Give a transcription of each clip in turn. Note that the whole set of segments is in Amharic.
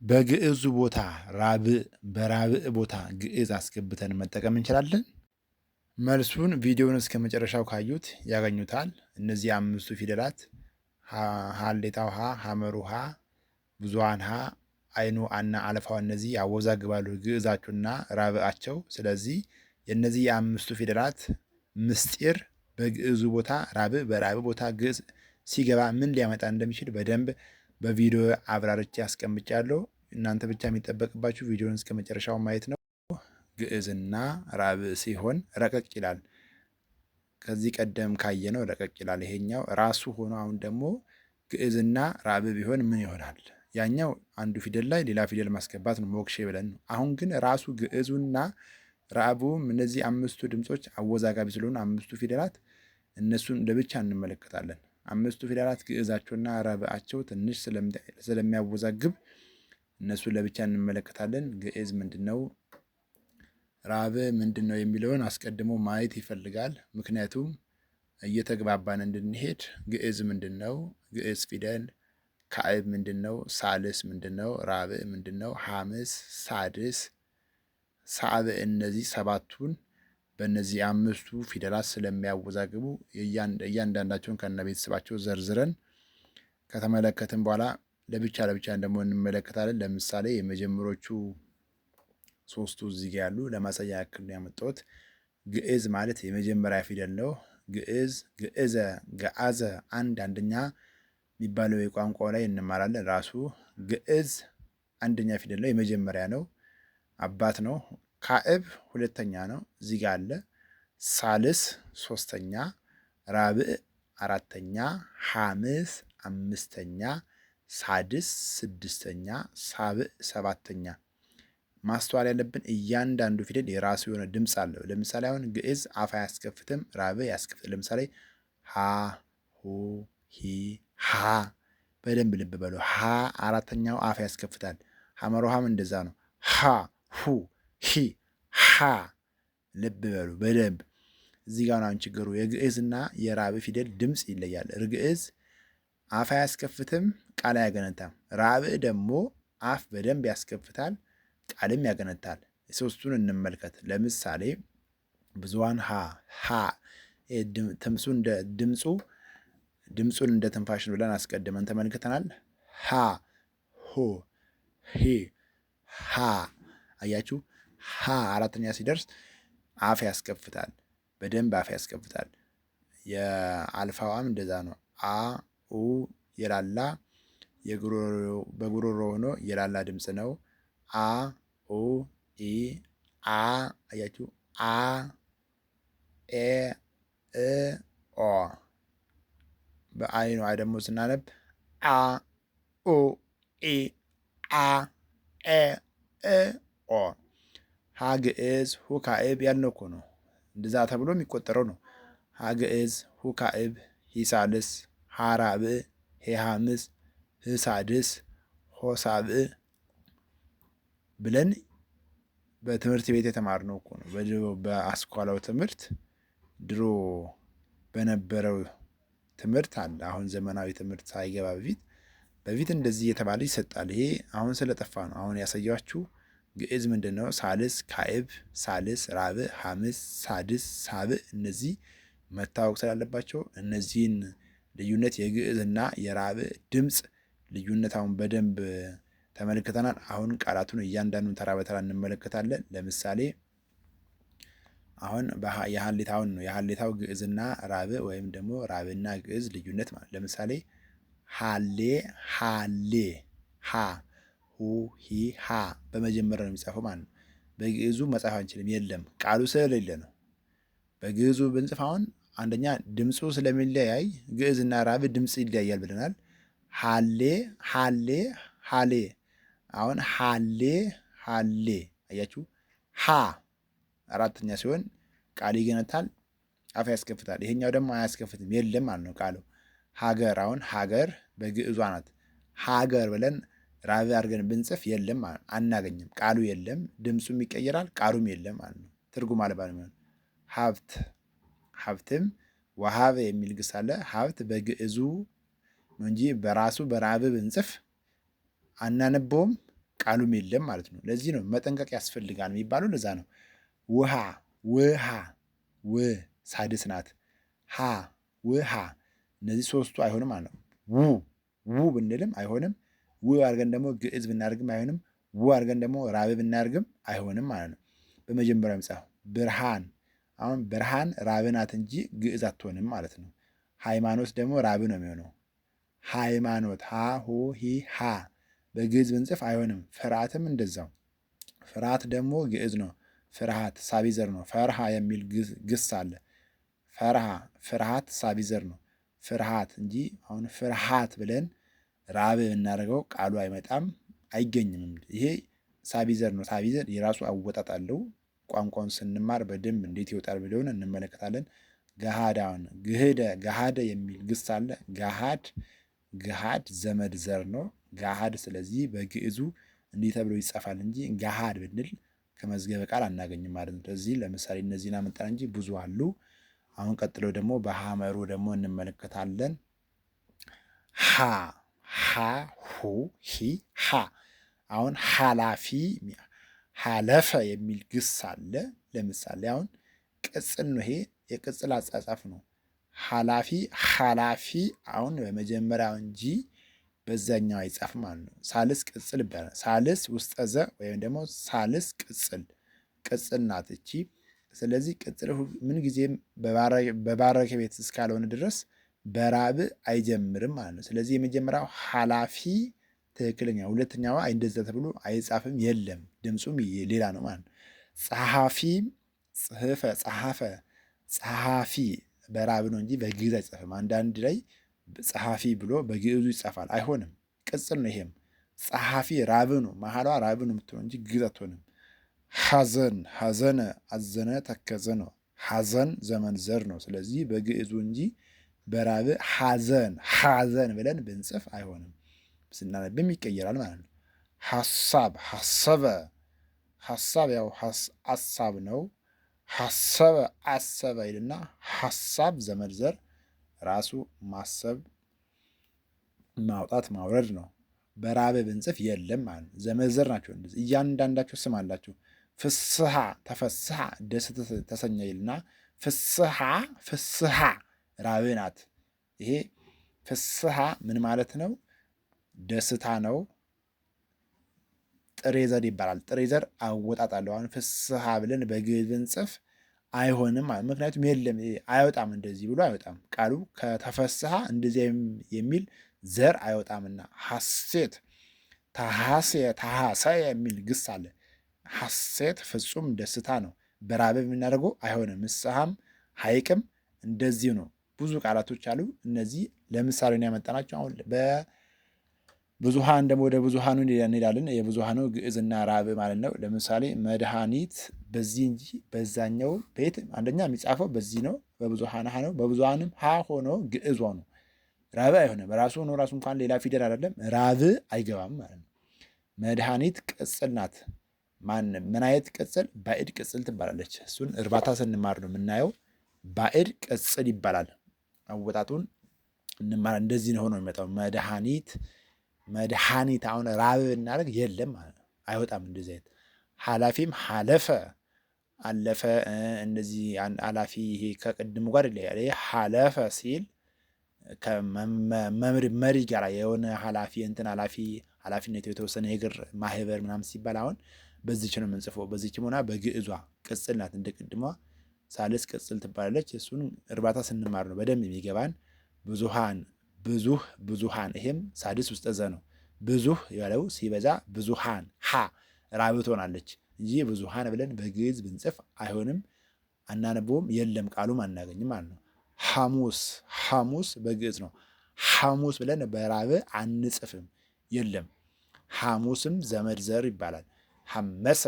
በግዕዙ ቦታ ራብዕ በራብዕ ቦታ ግዕዝ አስገብተን መጠቀም እንችላለን? መልሱን ቪዲዮውን እስከ መጨረሻው ካዩት ያገኙታል። እነዚህ አምስቱ ፊደላት ሀሌታው ሀ፣ ሐመሩ ሀ፣ ብዙሃን ሀ፣ አይኑ አና አለፋው እነዚህ ያወዛግባሉ ግዕዛቸውና ራብዓቸው። ስለዚህ የእነዚህ የአምስቱ ፊደላት ምስጢር በግዕዙ ቦታ ራብዕ በራብዕ ቦታ ግዕዝ ሲገባ ምን ሊያመጣ እንደሚችል በደንብ በቪዲዮ አብራርቼ አስቀምጫለሁ። እናንተ ብቻ የሚጠበቅባችሁ ቪዲዮን እስከ መጨረሻው ማየት ነው። ግዕዝና ራብዕ ሲሆን ረቀቅ ይላል። ከዚህ ቀደም ካየነው ረቀቅ ይላል። ይሄኛው ራሱ ሆኖ አሁን ደግሞ ግዕዝና ራብዕ ቢሆን ምን ይሆናል? ያኛው አንዱ ፊደል ላይ ሌላ ፊደል ማስገባት ነው ሞክሼ ብለን ነው። አሁን ግን ራሱ ግዕዙና ራብዑም እነዚህ አምስቱ ድምጾች አወዛጋቢ ስለሆኑ አምስቱ ፊደላት እነሱን ለብቻ እንመለከታለን። አምስቱ ፊደላት ግዕዛቸውና ራብዓቸው ትንሽ ስለሚያወዛግብ እነሱን ለብቻ እንመለከታለን። ግዕዝ ምንድን ነው? ራብዕ ምንድን ነው የሚለውን አስቀድሞ ማየት ይፈልጋል። ምክንያቱም እየተግባባን እንድንሄድ ግዕዝ ምንድን ነው? ግዕዝ ፊደል ካዕብ ምንድን ነው? ሳልስ ምንድን ነው? ራብዕ ምንድን ነው? ሐምስ፣ ሳድስ፣ ሳብዕ እነዚህ ሰባቱን በእነዚህ አምስቱ ፊደላት ስለሚያወዛግቡ እያንዳንዳቸውን ከነ ቤተሰባቸው ዘርዝረን ከተመለከትን በኋላ ለብቻ ለብቻ ደግሞ እንመለከታለን። ለምሳሌ የመጀመሮቹ ሶስቱ እዚህ ጋር ያሉ ለማሳያ ያክል ነው ያመጣሁት። ግዕዝ ማለት የመጀመሪያ ፊደል ነው። ግዕዝ፣ ግዕዘ፣ ገአዘ አንደኛ የሚባለው የቋንቋው ላይ እንማራለን። ራሱ ግዕዝ አንደኛ ፊደል ነው፣ የመጀመሪያ ነው፣ አባት ነው። ካዕብ ሁለተኛ ነው፣ እዚህ ጋር አለ። ሳልስ ሶስተኛ፣ ራብዕ አራተኛ፣ ሐምስ አምስተኛ፣ ሳድስ ስድስተኛ፣ ሳብዕ ሰባተኛ። ማስተዋል ያለብን እያንዳንዱ ፊደል የራሱ የሆነ ድምፅ አለው። ለምሳሌ አሁን ግዕዝ አፍ አያስከፍትም፣ ራብዕ ያስከፍት። ለምሳሌ ሀ፣ ሁ፣ ሂ፣ ሃ። በደንብ ልብ በሉ። ሀ አራተኛው አፍ ያስከፍታል። ሐመሮሃም እንደዛ ነው። ሀ፣ ሁ፣ ሂ፣ ሃ። ልብ በሉ በደንብ። እዚህ ጋር ነው ችግሩ። የግዕዝና የራብዕ ፊደል ድምፅ ይለያል። ግዕዝ አፍ አያስከፍትም፣ ቃል አያገነታም። ራብዕ ደግሞ አፍ በደንብ ያስከፍታል፣ ቃልም ያገነታል። ሶስቱን እንመልከት። ለምሳሌ ብዙሃን ሀ ድምፁን እንደ ትንፋሽን ብለን አስቀድመን ተመልክተናል። ሀ፣ ሁ፣ ሂ፣ ሃ። አያችሁ? ሀ አራተኛ ሲደርስ አፍ ያስከፍታል፣ በደንብ አፍ ያስከፍታል። የአልፋዋም እንደዛ ነው። አ ኡ የላላ በጉሮሮ ሆኖ የላላ ድምፅ ነው። አ ኡ ኢ አ። አያችሁ? አ ኤ እ ኦ። በአይኗ ደግሞ ስናነብ አ ኡ ኢ አ ኤ እ ኦ። ሀ ግዕዝ ሁ ካዕብ ያልነው እኮ ነው። እንደዛ ተብሎ የሚቆጠረው ነው። ሀ ግዕዝ ሁ ካዕብ ሂ ሳልስ ሀ ራብዕ ሄ ሐምስ ህ ሳድስ ሆ ሳብዕ ብለን በትምህርት ቤት የተማርነው እኮ ነው። በአስኳላው ትምህርት ድሮ በነበረው ትምህርት አለ። አሁን ዘመናዊ ትምህርት ሳይገባ በፊት እንደዚህ እየተባለ ይሰጣል። ይሄ አሁን ስለጠፋ ነው። አሁን ያሳያችሁ ግዕዝ ምንድን ነው? ሳልስ፣ ካዕብ፣ ሳልስ፣ ራብዕ፣ ሐምስ፣ ሳድስ፣ ሳብዕ እነዚህ መታወቅ ስላለባቸው እነዚህን ልዩነት የግዕዝና የራብዕ ድምፅ ልዩነት አሁን በደንብ ተመልክተናል። አሁን ቃላቱን እያንዳንዱን ተራ በተራ እንመለከታለን። ለምሳሌ አሁን የሀሌታውን ነው። የሀሌታው ግዕዝና ራብዕ ወይም ደግሞ ራብዕና ግዕዝ ልዩነት ማለት ለምሳሌ ሀሌ ሀሌ ሀ ሁ ሂ ሃ በመጀመሪያ ነው የሚጻፈው ማለት ነው። በግዕዙ መጻፍ አንችልም፣ የለም ቃሉ ስለሌለ ነው። በግዕዙ ብንጽፍ አሁን አንደኛ ድምፁ ስለሚለያይ ግዕዝና ራብዕ ድምፅ ይለያያል ብለናል። ሀሌ ሀሌ ሀሌ። አሁን ሀሌ ሀሌ አያችሁ? ሀ አራተኛ ሲሆን ቃል ይገነታል፣ አፍ ያስከፍታል። ይሄኛው ደግሞ አያስከፍትም፣ የለም ማለት ነው ቃሉ። ሀገር አሁን ሀገር በግዕዟ ናት። ሀገር ብለን ራብዕ አድርገን ብንጽፍ የለም አናገኝም፣ ቃሉ የለም፣ ድምፁም ይቀየራል፣ ቃሉም የለም ማለት ነው። ትርጉም አልባ ነው። ሀብት ሀብትም ወሀበ የሚል ግስ አለ። ሀብት በግዕዙ ነው እንጂ በራሱ በራብዕ ብንጽፍ አናነበውም፣ ቃሉም የለም ማለት ነው። ለዚህ ነው መጠንቀቅ ያስፈልጋል የሚባለው ለዛ ነው። ውሃ ውሃ ው ሳድስ ናት። ሀ ውሃ እነዚህ ሶስቱ አይሆንም ማለት ነው። ው ብንልም አይሆንም። ው አድርገን ደግሞ ግዕዝ ብናደርግም አይሆንም። ው አድርገን ደግሞ ራብ ብናደርግም አይሆንም ማለት ነው። በመጀመሪያው መጽሐፍ ብርሃን አሁን ብርሃን ራብ ናት እንጂ ግዕዝ አትሆንም ማለት ነው። ሃይማኖት ደግሞ ራብ ነው የሚሆነው። ሃይማኖት ሀ ሁ ሂ ሃ በግዕዝ ብንጽፍ አይሆንም። ፍርሃትም እንደዛው። ፍርሃት ደግሞ ግዕዝ ነው። ፍርሃት ሳቢዘር ነው። ፈርሃ የሚል ግስ አለ። ፈርሃ ፍርሃት ሳቢዘር ነው። ፍርሃት እንጂ አሁን ፍርሃት ብለን ራብ የምናደርገው ቃሉ አይመጣም አይገኝም። ይሄ ሳቢዘር ነው። ሳቢዘር የራሱ አወጣጥ አለው። ቋንቋውን ስንማር በደንብ እንዴት ይወጣል ብለውን እንመለከታለን። ገሃዳውን ገሃደ የሚል ግስ አለ። ገሃድ ዘመድ ዘር ነው። ገሃድ ስለዚህ በግዕዙ እንዲህ ተብሎ ይጻፋል እንጂ ገሃድ ብንል ከመዝገበ ቃል አናገኝም ማለት ነው። ስለዚህ ለምሳሌ እነዚህን አመጣን እንጂ ብዙ አሉ። አሁን ቀጥሎ ደግሞ በሐመሩ ደግሞ እንመለከታለን። ሀ ሁ ሂ ሃ አሁን ኃላፊ ሀለፈ የሚል ግስ አለ። ለምሳሌ አሁን ቅጽል ነው። ይሄ የቅጽል አጻጻፍ ነው። ኃላፊ አሁን በመጀመሪያው እንጂ በዛኛው አይጻፍም ማለት ነው። ሳልስ ቅጽል ይባላል። ሳልስ ውስጠ ዘ ወይም ደግሞ ሳልስ ቅጽል ናት እቺ። ስለዚህ ቅጽል ምንጊዜም በባረከ ቤት እስካልሆነ ድረስ በራብ አይጀምርም ማለት ነው። ስለዚህ የመጀመሪያው ኃላፊ ትክክለኛ፣ ሁለተኛዋ እንደዛ ተብሎ አይጻፍም፣ የለም ድምፁም ሌላ ነው ማለት ነው። ጸሐፊ ጸሐፊ በራብ ነው እንጂ በግዕዝ አይጻፍም። አንዳንድ ላይ ጸሐፊ ብሎ በግዕዙ ይጻፋል። አይሆንም፣ ቅጽል ነው። ይሄም ጸሐፊ ራብ ነው፣ መሐሏ ራብ ነው የምትሆን እንጂ ግዕዝ አትሆንም። ሐዘነ አዘነ ተከዘ ነው። ሐዘን ዘመን ዘር ነው። ስለዚህ በግዕዙ እንጂ በራብ ሐዘን ብለን ብንጽፍ አይሆንም። ስናነብም ይቀየራል ማለት ነው። ሐሳብ ያው ሐሳብ ነው። አሰበ ይልና ሐሳብ ዘመድ ዘር ራሱ ማሰብ ማውጣት ማውረድ ነው። በራብ ብንጽፍ የለም ማለት ነው። ዘመድ ዘር ናቸው። እያንዳንዳቸው ስም አላቸው። ፍስሐ ተፈስሐ ደስ ተሰኘ ይልና ፍስሐ ራብ ናት። ይሄ ፍስሐ ምን ማለት ነው? ደስታ ነው። ጥሬ ዘር ይባላል። ጥሬ ዘር አወጣጥ አለው። አሁን ፍስሐ ብለን በግዕዝ ብንጽፍ አይሆንም ማለት ምክንያቱም የለም አይወጣም፣ እንደዚህ ብሎ አይወጣም። ቃሉ ከተፈስሐ እንደዚህ የሚል ዘር አይወጣምና። ሐሴት ተሐሰ የሚል ግስ አለ። ሐሴት ፍጹም ደስታ ነው። በራብ የምናደርገው አይሆንም። ምስሐም ሐይቅም እንደዚሁ ነው። ብዙ ቃላቶች አሉ። እነዚህ ለምሳሌ ነው ያመጣናቸው። አሁን በብዙሃን ደግሞ ወደ ብዙሃኑ እንሄዳለን። የብዙሃኑ ግዕዝና ራብ ማለት ነው። ለምሳሌ መድኃኒት በዚህ እንጂ በዛኛው ቤት አንደኛ የሚጻፈው በዚህ ነው፣ በብዙሃን ሀ ነው። በብዙሃንም ሀ ሆኖ ግዕዝ ሆኖ ራብ አይሆንም። ራሱ ሆኖ ራሱ እንኳን ሌላ ፊደል አይደለም ራብ አይገባም ማለት ነው። መድኃኒት ቅጽል ናት። ምን አይነት ቅጽል? ባዕድ ቅጽል ትባላለች። እሱን እርባታ ስንማር ነው የምናየው። ባዕድ ቅጽል ይባላል። አወጣጡን እንማር። እንደዚህ ነው ሆኖ የሚመጣው። መድኃኒት አሁን ራብ እናደርግ የለም ማለት ነው፣ አይወጣም እንደዚህ አይነት። ኃላፊም ሀለፈ አለፈ። እንደዚህ ኃላፊ ይሄ ከቅድሙ ጋር ይለያል። ይሄ ሀለፈ ሲል መሪ ጋር የሆነ ኃላፊ እንትን ኃላፊነት የተወሰነ የእግር ማህበር ምናምን ሲባል አሁን በዚች ነው የምንጽፈው። በዚችም ሆና በግዕዟ ቅጽል ናት። እንደ ቅድሟ ሳልስ ቅጽል ትባላለች። እሱን እርባታ ስንማር ነው በደንብ የሚገባን። ብዙሃን ይሄም ሳድስ ውስጠ ዘ ነው። ብዙህ ያለው ሲበዛ ብዙሃን ሀ ራብ ትሆናለች እንጂ ብዙሃን ብለን በግዕዝ ብንጽፍ አይሆንም፣ አናነበውም፣ የለም ቃሉም አናገኝም ማለት ነው። ሐሙስ በግዕዝ ነው። ሐሙስ ብለን በራብ አንጽፍም፣ የለም። ሐሙስም ዘመድ ዘር ይባላል። ሐመሰ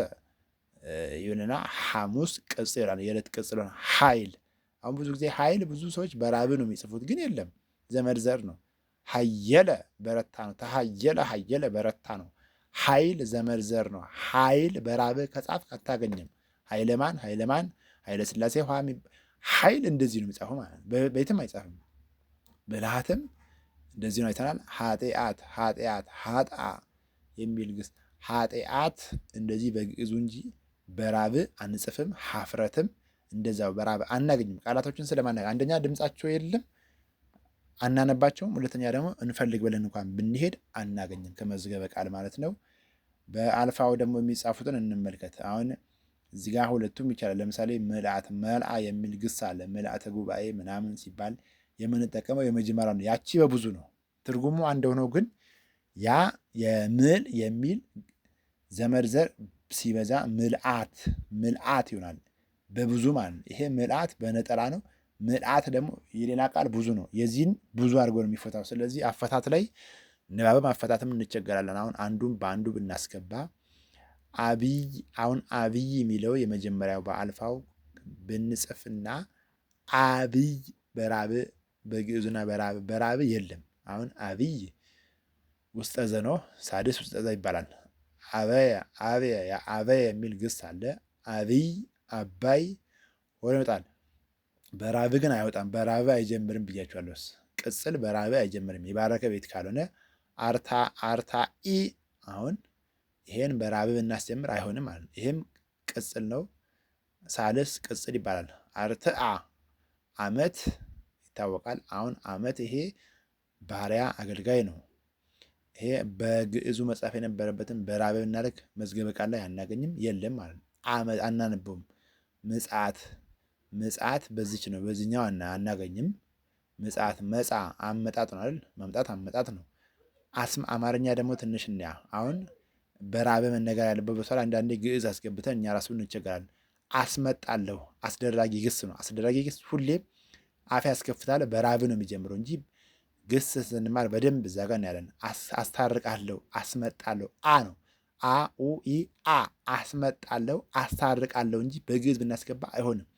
ይሁንና ሐሙስ ቅጽል ይላል። የዕለት ቅጽል ነው። ኃይል አሁን ብዙ ጊዜ ኃይል ብዙ ሰዎች በራብ ነው የሚጽፉት፣ ግን የለም ዘመድ ዘር ነው። ሀየለ በረታ ነው። ሀየለ በረታ ነው። ኃይል ዘመድ ዘር ነው። ኃይል በራብ ከጻፍ አታገኝም። ኃይለማን ኃይለ ሥላሴ ኃይል እንደዚህ ነው የሚጻፈው ማለት ነው። በየትም አይጻፍም። ብልሃትም እንደዚህ ነው አይተናል። ኃጢአት ሀጣ የሚል ግስ ኃጢአት እንደዚህ በግዕዙ እንጂ በራብዕ አንጽፍም። ሀፍረትም እንደዛው በራብዕ አናገኝም። ቃላቶችን ስለማናገኝ አንደኛ ድምጻቸው የለም አናነባቸውም። ሁለተኛ ደግሞ እንፈልግ ብለን እንኳን ብንሄድ አናገኝም ከመዝገበ ቃል ማለት ነው። በአልፋው ደግሞ የሚጻፉትን እንመልከት። አሁን እዚህ ጋር ሁለቱም ይቻላል። ለምሳሌ ምልአት መልአ የሚል ግስ አለ። ምልአተ ጉባኤ ምናምን ሲባል የምንጠቀመው የመጀመሪያ ነው። ያቺ በብዙ ነው ትርጉሙ አንድ ሆኖ ግን ያ የምል የሚል ዘመድ ዘር ሲበዛ ምልአት ይሆናል በብዙ ማለት ነው። ይሄ ምልአት በነጠላ ነው። ምልአት ደግሞ የሌላ ቃል ብዙ ነው። የዚህን ብዙ አድርጎ ነው የሚፈታው። ስለዚህ አፈታት ላይ ንባብም አፈታትም እንቸገራለን። አሁን አንዱን በአንዱ ብናስገባ አብይ አሁን አብይ የሚለው የመጀመሪያው በአልፋው ብንጽፍና አብይ በራብዕ በግዕዙና በራብዕ የለም። አሁን አብይ ውስጠ ዘ ነው። ሳድስ ውስጠ ዘ ይባላል። አበየ የሚል ግስ አለ። አብይ አባይ ሆኖ ይወጣል። በራብዕ ግን አይወጣም። በራብዕ አይጀምርም ብያችኋለሁ። ቅጽል በራብዕ አይጀምርም። የባረከ ቤት ካልሆነ አርታኢ አሁን ይሄን በራብዕ ብናስጀምር አይሆንም ማለት ነው። ይሄም ቅጽል ነው። ሳልስ ቅጽል ይባላል። አርትአ ዓመት ይታወቃል። አሁን ዓመት ይሄ ባሪያ አገልጋይ ነው። ይሄ በግዕዙ መጻፍ የነበረበትን በራብዕ ብናደርግ መዝገበ ቃል ላይ አናገኝም፣ የለም ማለት ነው። አናነበውም። ምጽአት በዚች ነው፣ በዚህኛው አናገኝም። ምጽአት መጻ አመጣጥ ነው አይደል? መምጣት አመጣጥ ነው። አማርኛ ደግሞ ትንሽ እንያ። አሁን በራብዕ መነገር ያለበት ቦታ ላይ አንዳንዴ ግዕዝ አስገብተን እኛ ራሱ እንቸገራለን። አስመጣለሁ አስደራጊ ግስ ነው። አስደራጊ ግስ ሁሌም አፍ ያስከፍታል። በራብዕ ነው የሚጀምረው እንጂ ግስ ስንማር በደንብ እዛ ጋር እናያለን። አስታርቃለሁ አስመጣለሁ አ ነው። አ ኡ ኢ አ አስመጣለሁ አስታርቃለሁ እንጂ በግዕዝ ብናስገባ አይሆንም።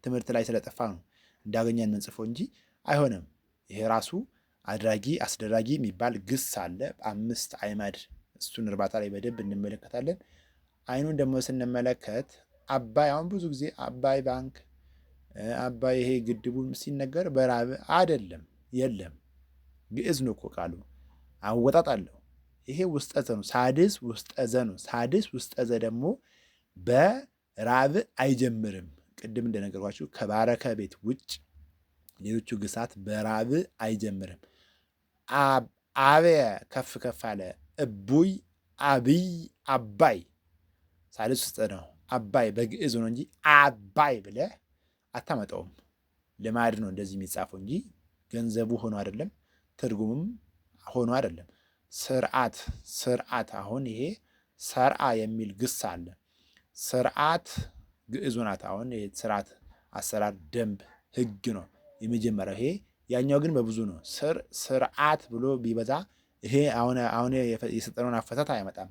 ትምህርት ላይ ስለጠፋ ነው እንዳገኘን የምንጽፈው እንጂ አይሆንም። ይሄ ራሱ አድራጊ አስደራጊ የሚባል ግስ አለ። 5 አዕማድ እሱን እርባታ ላይ በደንብ እንመለከታለን። አይኑን ደግሞ ስንመለከት አባይ አሁን ብዙ ጊዜ አባይ ባንክ አባይ ይሄ ግድቡን ሲነገር በራብዕ አይደለም፣ የለም ግዕዝ ነው እኮ ቃሉ አወጣጥ አለው። ይሄ ውስጠ ዘ ነው። ሳድስ ውስጠ ዘ ነው። ሳድስ ውስጠ ዘ ደግሞ በራብዕ አይጀምርም። ቅድም እንደነገርኳችሁ ከባረከ ቤት ውጭ ሌሎቹ ግሳት በራብዕ አይጀምርም። አብየ ከፍ ከፍ አለ። እቡይ አብይ አባይ ሳድስ ውስጠ ነው። አባይ በግዕዝ ነው እንጂ አባይ ብለህ አታመጣውም። ልማድ ነው እንደዚህ የሚጻፈው እንጂ ገንዘቡ ሆኖ አይደለም። ትርጉምም ሆኖ አይደለም። ስርዓት አሁን ይሄ ሰርአ የሚል ግስ አለ። ስርዓት ግዕዙ ናት። አሁን ስርዓት አሰራር፣ ደንብ፣ ህግ ነው የመጀመሪያው። ይሄ ያኛው ግን በብዙ ነው። ስርዓት ብሎ ቢበዛ ይሄ አሁን የሰጠነውን አፈታት አያመጣም።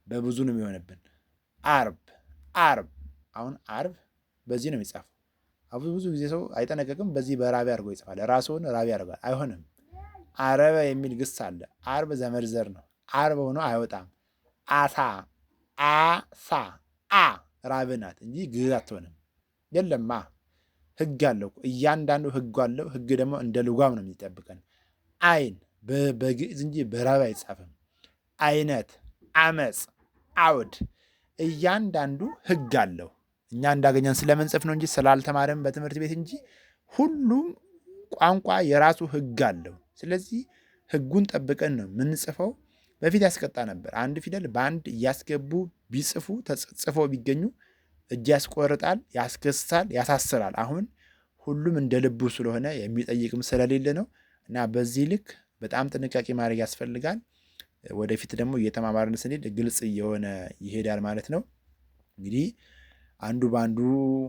በብዙ ነው የሚሆንብን። አርብ አሁን አርብ በዚህ ነው የሚጻፈው። ብዙ ጊዜ ሰው አይጠነቀቅም። በዚህ በራብዕ አድርጎ ይጽፋል። ራስዎን ራብዕ ያደርጋል። አይሆንም። አረበ የሚል ግስ አለ። አርብ ዘመድ ዘር ነው። አርብ ሆኖ አይወጣም። አሳ ራብዕ ናት እንጂ ግዕዝ አትሆንም። የለማ ህግ አለው። እያንዳንዱ ህግ አለው። ህግ ደግሞ እንደ ልጓም ነው የሚጠብቀን። አይን በግዕዝ እንጂ በራብዕ አይጻፍም። አይነት፣ አመፅ፣ አውድ እያንዳንዱ ህግ አለው። እኛ እንዳገኘን ስለምንጽፍ ነው እንጂ ስላልተማረም በትምህርት ቤት እንጂ ሁሉም ቋንቋ የራሱ ህግ አለው። ስለዚህ ህጉን ጠብቀን ነው የምንጽፈው። በፊት ያስቀጣ ነበር። አንድ ፊደል በአንድ እያስገቡ ቢጽፉ ተጽፎ ቢገኙ እጅ ያስቆርጣል፣ ያስከስሳል፣ ያሳስራል። አሁን ሁሉም እንደ ልቡ ስለሆነ የሚጠይቅም ስለሌለ ነው እና በዚህ ልክ በጣም ጥንቃቄ ማድረግ ያስፈልጋል። ወደፊት ደግሞ እየተማማርን ስንሄድ ግልጽ እየሆነ ይሄዳል ማለት ነው። እንግዲህ አንዱ በአንዱ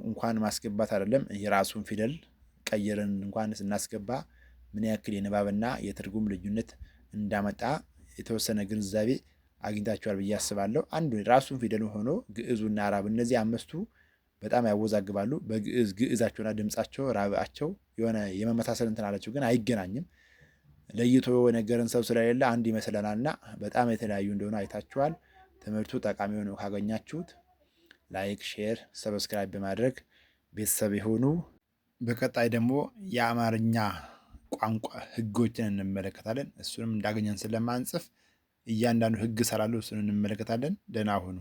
እንኳን ማስገባት አይደለም የራሱን ፊደል ቀይረን እንኳን ስናስገባ ምን ያክል የንባብና የትርጉም ልዩነት እንዳመጣ የተወሰነ ግንዛቤ አግኝታችኋል ብዬ አስባለሁ። አንዱ ራሱን ፊደል ሆኖ ግዕዙና ራብዕ እነዚህ 5ቱ በጣም ያወዛግባሉ። ግዕዛቸውና ድምጻቸው ራብዓቸው የሆነ የመመሳሰል እንትን አላቸው፣ ግን አይገናኝም። ለይቶ ነገርን ሰው ስለሌለ አንድ ይመስለናልና በጣም የተለያዩ እንደሆነ አይታችኋል። ትምህርቱ ጠቃሚ ሆኖ ካገኛችሁት ላይክ፣ ሼር፣ ሰብስክራይብ በማድረግ ቤተሰብ የሆኑ በቀጣይ ደግሞ የአማርኛ ቋንቋ ህጎችን እንመለከታለን። እሱንም እንዳገኘን ስለማንጽፍ እያንዳንዱ ህግ እሰራለሁ። እሱን እንመለከታለን። ደህና ሁኑ።